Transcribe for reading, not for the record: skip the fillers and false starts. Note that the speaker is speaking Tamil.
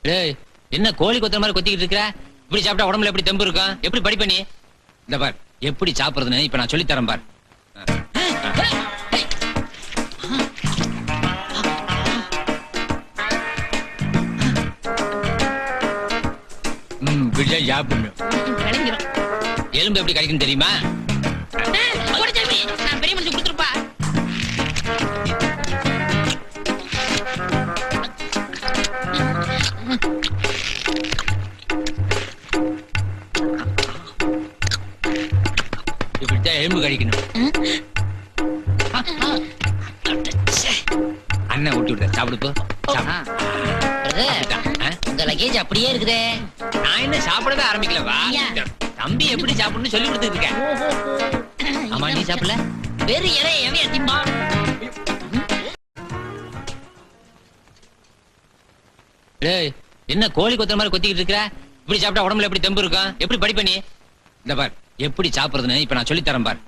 டேய் என்ன கோழி கொத்துற மாதிரி கொத்திக்கிட்டு இருக்கற? இப்படி சாப்பிட்டா உடம்புல எப்படி தெம்பு இருக்கும்? எப்படி படிப்ப நீ? இந்த பார் எப்படி சாப்பிடுறதுன்னு இப்ப நான் சொல்லி தரேன் பார். பிடிச்சா சாப்பிடணும். எலும்பு எப்படி கிடைக்கும் தெரியுமா? நான் பெரிய மனுஷன் கொடுத்துருப்பா. இப்படித்தான் எலும்பு கழிக்கணும். அண்ணன் ஊட்டி விட சாப்பிடு போ. உங்க லக்கேஜ் அப்படியே இருக்குதே. நான் என்ன சாப்பிடவே ஆரம்பிக்கலவா? தம்பி எப்படி சாப்பிடணும்னு சொல்லி கொடுத்துட்டு இருக்கேன். ஆமா நீ சாப்பிடல? வேறு இறைய எவையா திம்பா? டேய் என்ன கோழி கொத்துற மாதிரி கொத்திக்கிட்டு இருக்கற? இப்படி சாப்பிட்டா உடம்புல எப்படி தெம்பு இருக்கும்? எப்படி படிப்ப நீ? இந்த பார் எப்படி சாப்பிடுறதுன்னு இப்ப நான் சொல்லி தரேன் பார்.